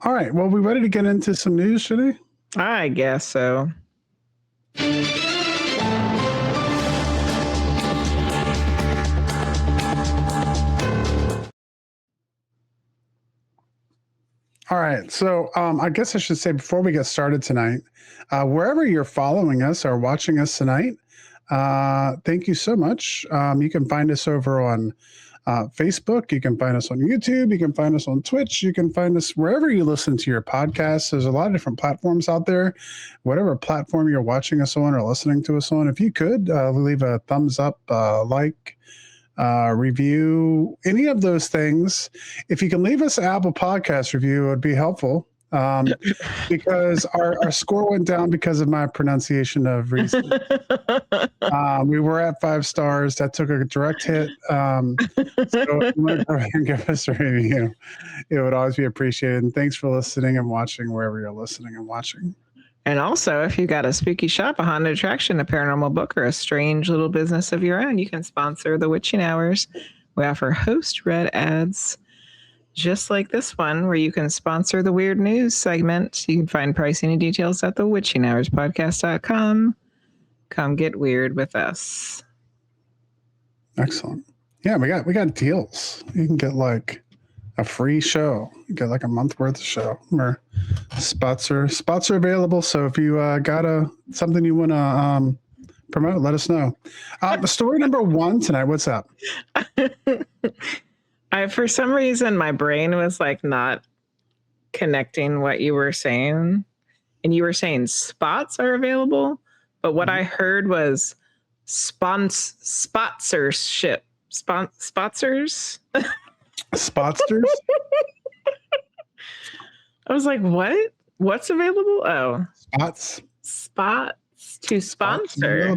All right. Well, we ready to get into some news, should we? I guess so. All right. So I guess I should say before we get started tonight, wherever you're following us or watching us tonight, thank you so much. You can find us over on Facebook. You can find us on YouTube. You can find us on Twitch. You can find us wherever you listen to your podcasts. There's a lot of different platforms out there. Whatever platform you're watching us on or listening to us on, if you could leave a thumbs up, like, review, any of those things. If you can leave us an Apple Podcast review, it would be helpful. Because our score went down because of my pronunciation of Reese. We were at 5 stars. That took a direct hit. So if you want to go ahead and give us a review, it would always be appreciated. And thanks for listening and watching wherever you're listening and watching. And also, if you got a spooky shop, a haunted attraction, a paranormal book, or a strange little business of your own, you can sponsor the Witching Hours. We offer host-read ads just like this one, where you can sponsor the weird news segment. You can find pricing and details at thewitchinghourspodcast.com. Come get weird with us. Excellent. Yeah, we got deals. You can get like a free show. You get like a month worth of show. Or spots are available. So if you got something you want to promote, let us know. Story number 1 tonight. What's up? For some reason, my brain was like not connecting what you were saying. And you were saying spots are available. But what I heard was sponsorship. Sponsors? Spotsters? I was like, what? What's available? Oh. Spots to sponsor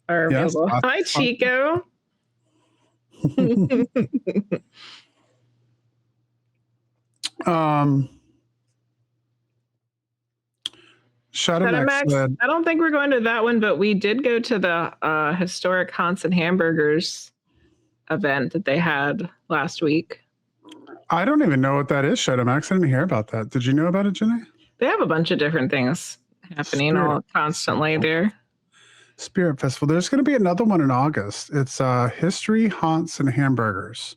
are available. Yes, hi, Chico. Shadowmax said, I don't think we're going to that one, but we did go to the historic Haunts and Hamburgers event that they had last week. I don't even know what that is, Shadowmax. I didn't hear about that. Did you know about it, Jenny? They have a bunch of different things happening constantly there. Spirit Festival. There's going to be another one in August. It's History, Haunts, and Hamburgers.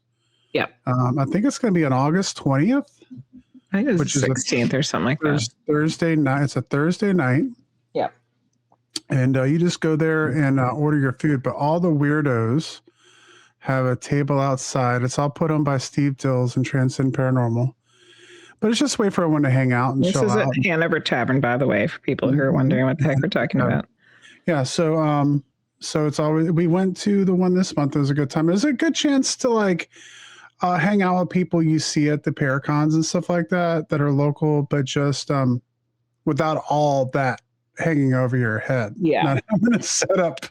Yep. I think it's going to be on August 20th. I think it's the 16th or something like that. Thursday night. It's a Thursday night. Yep. And you just go there and order your food. But all the weirdos have a table outside. It's all put on by Steve Dills and Transcend Paranormal. But it's just a way for everyone to hang out and chill out. This is at Hanover Tavern, by the way, for people who are wondering what the heck we're talking about. Yeah, so it's always, we went to the one this month. It was a good time. It was a good chance to like hang out with people you see at the Paracons and stuff like that are local, but just without all that hanging over your head. Yeah, not having to set up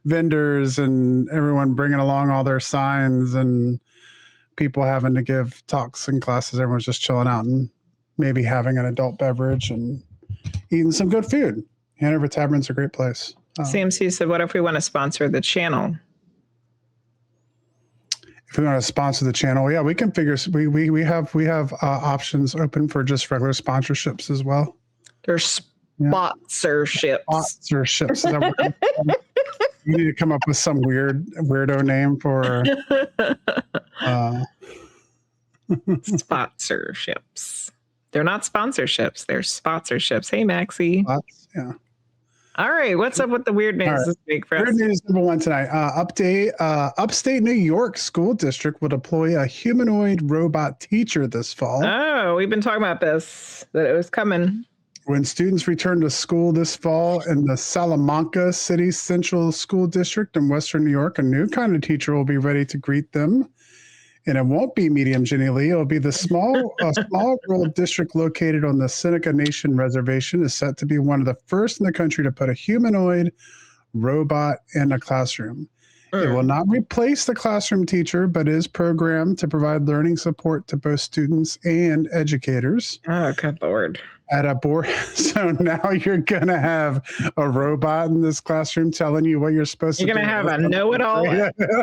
vendors and everyone bringing along all their signs and people having to give talks and classes. Everyone's just chilling out and maybe having an adult beverage and eating some good food. Hanover Tavern's a great place. CMC said, what if we want to sponsor the channel? If we want to sponsor the channel, yeah, we can figure. We have options open for just regular sponsorships as well. There's sponsorships. Sponsorships. You need to come up with some weirdo name for sponsorships. They're not sponsorships. They're sponsorships. Hey, Maxie. Yeah. All right. What's up with the weird news this week, for us? Weird news number 1 tonight. Upstate New York School District will deploy a humanoid robot teacher this fall. Oh, we've been talking about this, that it was coming. When students return to school this fall in the Salamanca City Central School District in Western New York, a new kind of teacher will be ready to greet them. And it won't be medium Jenny Lee. It'll be the small rural district located on the Seneca Nation Reservation is set to be one of the first in the country to put a humanoid robot in a classroom. It will not replace the classroom teacher, but is programmed to provide learning support to both students and educators. Oh, good Lord. At a board. So now you're going to have a robot in this classroom telling you what you're supposed to do. You're going to have a know-it-all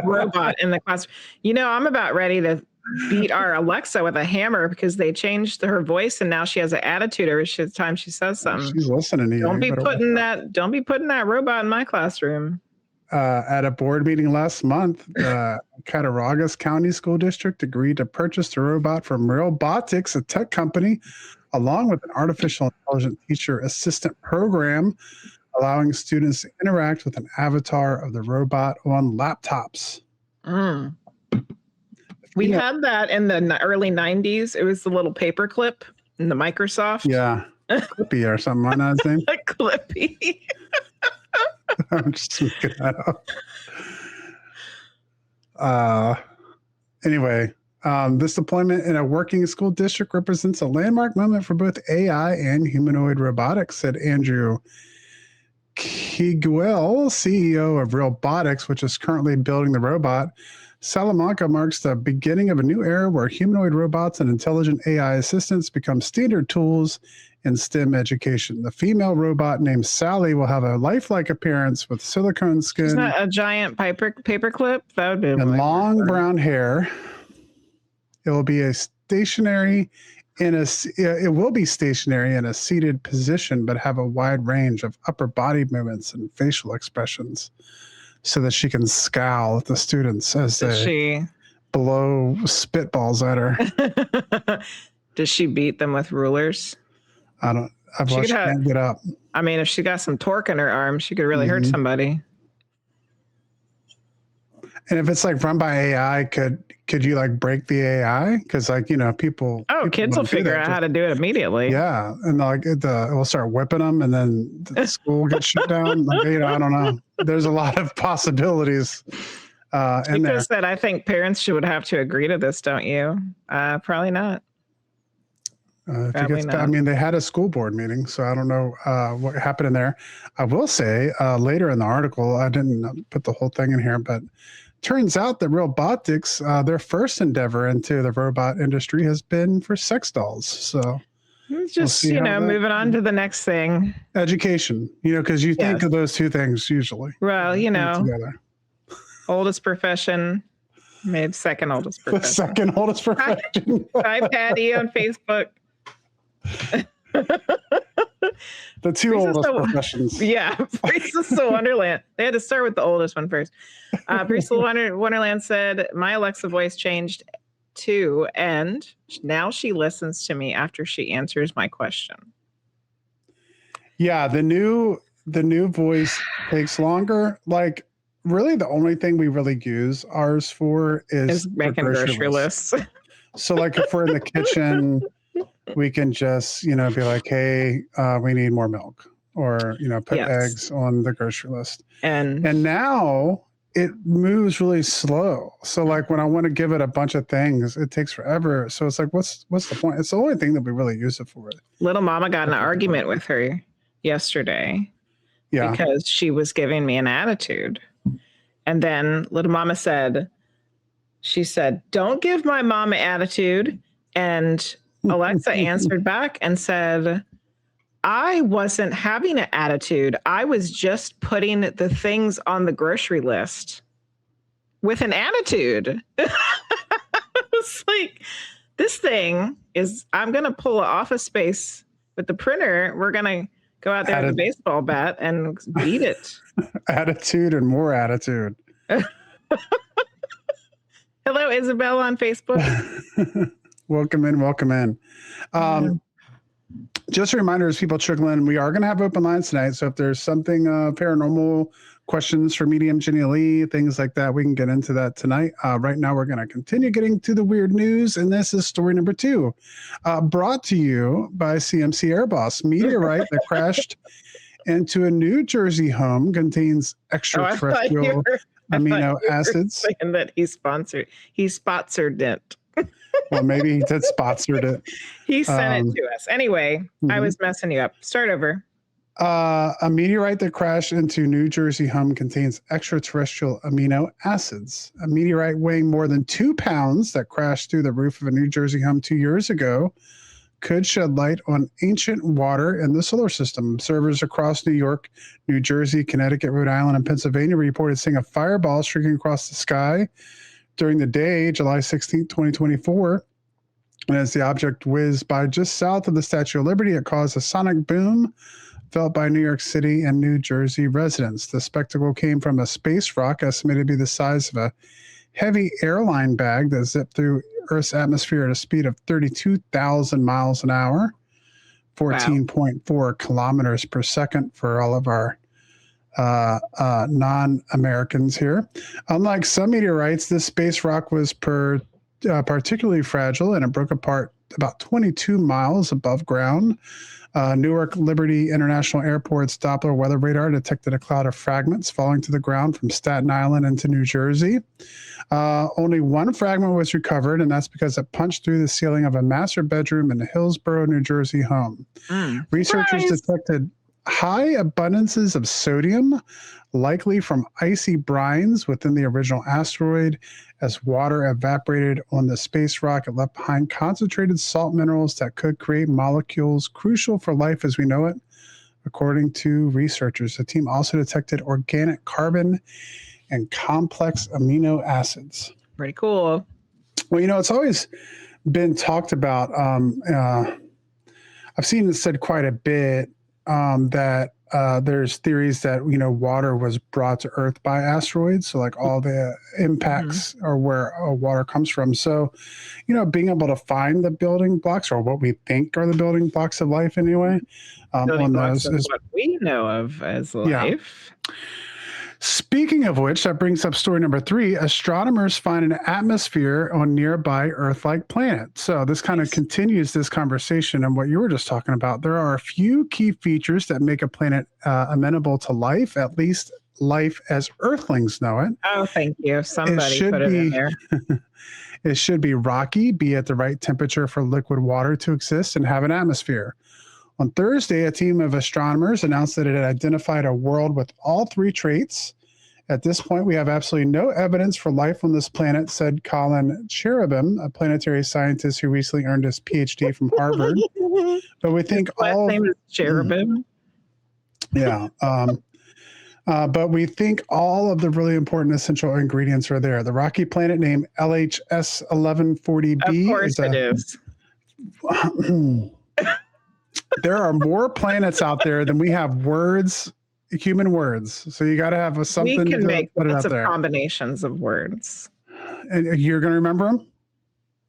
robot in the classroom. You know, I'm about ready to beat our Alexa with a hammer because they changed her voice and now she has an attitude every time she says something. She's listening to you. Don't be putting that robot in my classroom. At a board meeting last month, the Cattaraugus County School District agreed to purchase the robot from Realbotix, a tech company, along with an artificial intelligent teacher assistant program, allowing students to interact with an avatar of the robot on laptops. We had that in the early 90s. It was the little paperclip in the Microsoft. Yeah. Clippy or something like that name. Clippy. I'm just making that up. Anyway, this deployment in a working school district represents a landmark moment for both AI and humanoid robotics, said Andrew Kiguel, CEO of Realbotix, which is currently building the robot. Salamanca marks the beginning of a new era where humanoid robots and intelligent AI assistants become standard tools in STEM education. The female robot named Sally will have a lifelike appearance with silicone skin. Isn't that a giant paperclip? That would be and long brown hair. It will be stationary in a seated position, but have a wide range of upper body movements and facial expressions, so that she can scowl at the students as they blow spitballs at her. Does she beat them with rulers? I've watched her can't get up. I mean, if she got some torque in her arm, she could really hurt somebody. And if it's like run by AI, could you like break the AI? Because people. Oh, kids will figure out how to do it immediately. Yeah, and like it will start whipping them, and then the school gets shut down. I don't know. There's a lot of possibilities. Because that I think parents would have to agree to this, don't you? Probably not. They had a school board meeting, so I don't know what happened in there. I will say later in the article, I didn't put the whole thing in here, but turns out that Realbotix, their first endeavor into the robot industry has been for sex dolls. So just, moving on to the next thing. Education, because you think of those two things usually. Well, together. Oldest profession, maybe second oldest profession. The second oldest profession. Hi, Patty on Facebook. The two oldest professions. Yeah, Priestess of Wonderland. They had to start with the oldest one first. Priestess of Wonderland said, "My Alexa voice changed too, and now she listens to me after she answers my question." Yeah, the new voice takes longer. Like, really, the only thing we really use ours for is making grocery lists. So, like, if we're in the kitchen, we can just, be like, hey, we need more milk, or, put eggs on the grocery list. And now it moves really slow. So like when I want to give it a bunch of things, it takes forever. So it's like, what's the point? It's the only thing that we really use it for. Little Mama got in an argument with her yesterday because she was giving me an attitude. And then Little Mama said, "Don't give my mom an attitude." And Alexa answered back and said, "I wasn't having an attitude. I was just putting the things on the grocery list with an attitude." It's like, this thing is, I'm going to pull an Office Space with the printer. We're going to go out there with a baseball bat and beat it. Attitude and more attitude. Hello, Isabel on Facebook. Welcome in. Just a reminder, as people trickle in, we are going to have open lines tonight. So if there's something paranormal, questions for Medium Jenny Lee, things like that, we can get into that tonight. Right now, we're going to continue getting to the weird news. And this is story number 2, brought to you by CMC Airboss. Meteorite that crashed into a New Jersey home contains extraterrestrial amino acids. Saying that he sponsored it. Well, maybe he did sponsored it. He sent it to us. Anyway, I was messing you up. Start over. A meteorite that crashed into New Jersey home contains extraterrestrial amino acids. A meteorite weighing more than 2 pounds that crashed through the roof of a New Jersey home 2 years ago could shed light on ancient water in the solar system. Observers across New York, New Jersey, Connecticut, Rhode Island, and Pennsylvania reported seeing a fireball streaking across the sky During the day, July 16th, 2024, and as the object whizzed by just south of the Statue of Liberty, it caused a sonic boom felt by New York City and New Jersey residents. The spectacle came from a space rock estimated to be the size of a heavy airline bag that zipped through Earth's atmosphere at a speed of 32,000 miles an hour, 14.4 kilometers per second for all of our non-Americans here. Unlike some meteorites, this space rock was particularly fragile, and it broke apart about 22 miles above ground. Newark Liberty International Airport's Doppler weather radar detected a cloud of fragments falling to the ground from Staten Island into New Jersey. Only one fragment was recovered, and that's because it punched through the ceiling of a master bedroom in the Hillsborough, New Jersey home. Researchers detected high abundances of sodium, likely from icy brines within the original asteroid. As water evaporated on the space rock, it left behind concentrated salt minerals that could create molecules crucial for life as we know it, according to researchers. The team also detected organic carbon and complex amino acids. Pretty cool. Well, it's always been talked about. I've seen it said quite a bit that there's theories that water was brought to Earth by asteroids, so like all the impacts are where water comes from. So being able to find the building blocks, or what we think are the building blocks of life anyway, building blocks is what we know of as life. Yeah. Speaking of which, that brings up story number 3. Astronomers find an atmosphere on nearby Earth-like planet. So this kind of continues this conversation and what you were just talking about. There are a few key features that make a planet amenable to life, at least life as Earthlings know it. Oh, thank you. Somebody put it in there. It should be rocky, be at the right temperature for liquid water to exist, and have an atmosphere. On Thursday, a team of astronomers announced that it had identified a world with all 3 traits. At this point, we have absolutely no evidence for life on this planet, said Colin Cherubim, a planetary scientist who recently earned his PhD from Harvard. But we think all name is Cherubim. Yeah. But we think all of the really important essential ingredients are there. The rocky planet named LHS 1140b. Of course it is. There are more planets out there than we have words, human words. So you got to have something. We can to make put it lots out of there. combinations of words. And you're going to remember them?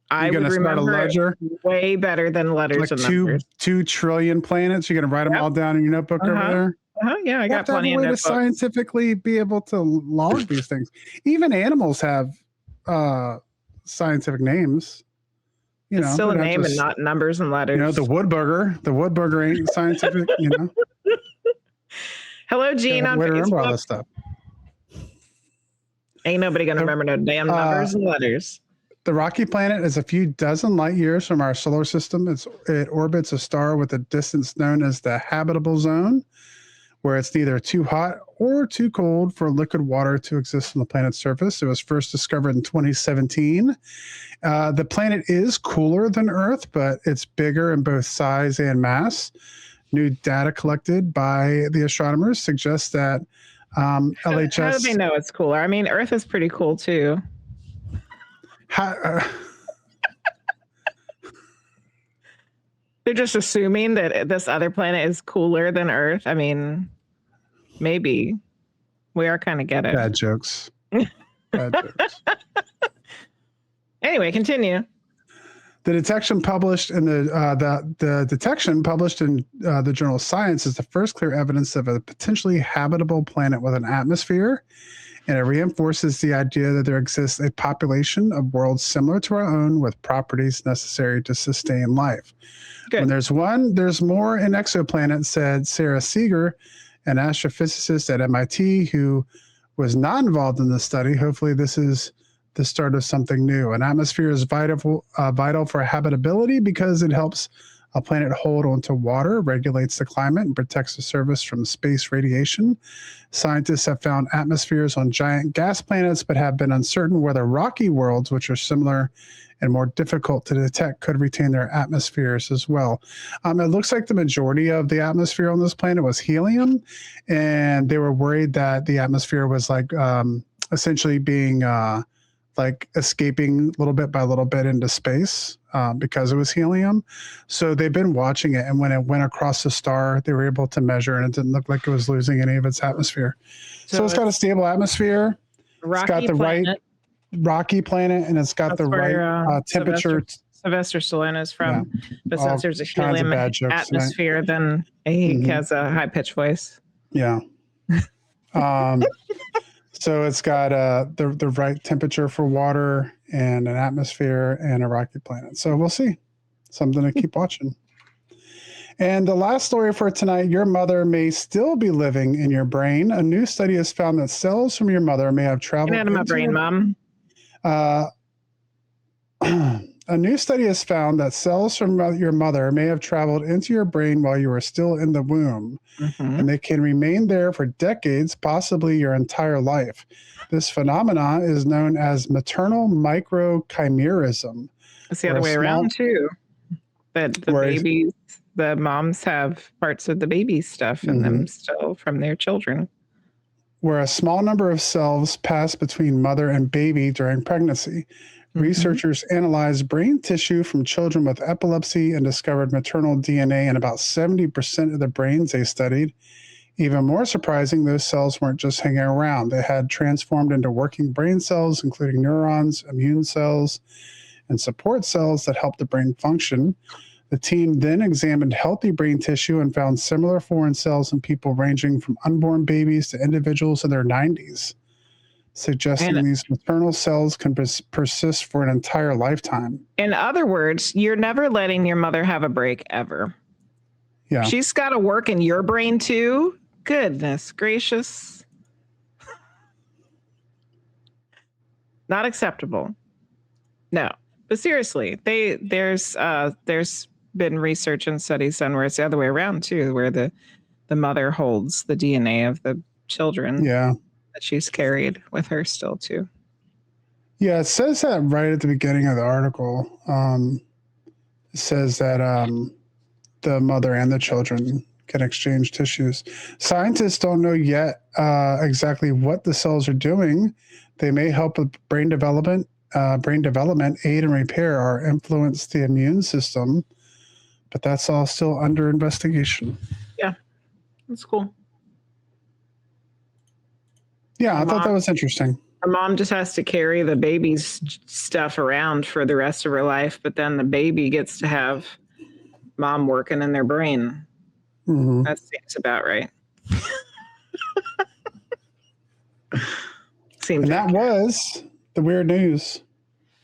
I would remember it way better than letters and numbers. 2 trillion planets. You're going to write them all down in your notebook over there? Yeah, I got plenty of notebooks. To scientifically be able to log these things. Even animals have scientific names. It's still a name and not numbers and letters. The Woodburger. The Woodburger ain't scientific, Hello, Gene on way to remember all Facebook. this stuff. Ain't nobody going to remember no damn numbers and letters. The rocky planet is a few dozen light years from our solar system. It orbits a star with a distance known as the habitable zone, where it's neither too hot or too cold for liquid water to exist on the planet's surface. It was first discovered in 2017. The planet is cooler than Earth, but it's bigger in both size and mass. New data collected by the astronomers suggests that LHS... How do they know it's cooler? I mean, Earth is pretty cool, too. They're just assuming that this other planet is cooler than Earth. I mean, maybe. We are kind of get it. Bad jokes. Bad jokes. Anyway, continue. The detection published in the detection published in the journal Science is the first clear evidence of a potentially habitable planet with an atmosphere, and it reinforces the idea that there exists a population of worlds similar to our own with properties necessary to sustain life. Good. When there's one, there's more in exoplanets, said Sarah Seeger, an astrophysicist at MIT who was not involved in this study. Hopefully this is the start of something new. An atmosphere is vital for habitability because it helps a planet hold onto water, regulates the climate, and protects the surface from space radiation. Scientists have found atmospheres on giant gas planets, but have been uncertain whether rocky worlds, which are similar and more difficult to detect, could retain their atmospheres as well. It looks like the majority of the atmosphere on this planet was helium, and they were worried that the atmosphere was like essentially being like escaping little bit by little bit into space because it was helium. So they've been watching it, and when it went across the star, they were able to measure, and it didn't look like it was losing any of its atmosphere. So it's got a stable atmosphere. It's got the right rocky planet, and it's got the right temperature. Sylvester Stallone is from, but since there's a helium atmosphere, tonight. then he has a high pitched voice. Yeah. So it's got the right temperature for water and an atmosphere and a rocky planet. So we'll see. Something to keep watching. And the last story for tonight, your mother may still be living in your brain. A new study has found that cells from your mother may have traveled. Get out of my brain, Mom. A new study has found that cells from your mother may have traveled into your brain while you were still in the womb, and they can remain there for decades, possibly your entire life. This phenomenon is known as maternal microchimerism. It's the other way around, too. That the babies, the moms have parts of the baby stuff in them still from their children. Where a small number of cells pass between mother and baby during pregnancy. Researchers analyzed brain tissue from children with epilepsy and discovered maternal DNA in about 70% of the brains they studied. Even more surprising, those cells weren't just hanging around. They had transformed into working brain cells, including neurons, immune cells, and support cells that help the brain function. The team then examined healthy brain tissue and found similar foreign cells in people ranging from unborn babies to individuals in their 90s. Suggesting these maternal cells can persist for an entire lifetime. In other words, you're never letting your mother have a break ever. Yeah. She's got to work in your brain too. Goodness gracious. Not acceptable. No. But seriously, there's been research and studies done where it's the other way around too, where the mother holds the DNA of the children. Yeah. That she's carried with her still too. Yeah, it says that right at the beginning of the article. It says that the mother and the children can exchange tissues. Scientists don't know yet exactly what the cells are doing. They may help with brain development, aid and repair, or influence the immune system. But that's all still under investigation. Yeah, that's cool. Yeah, I thought that was interesting. Her mom just has to carry the baby's stuff around for the rest of her life, but then the baby gets to have mom working in their brain. That seems about right. And that was the weird news.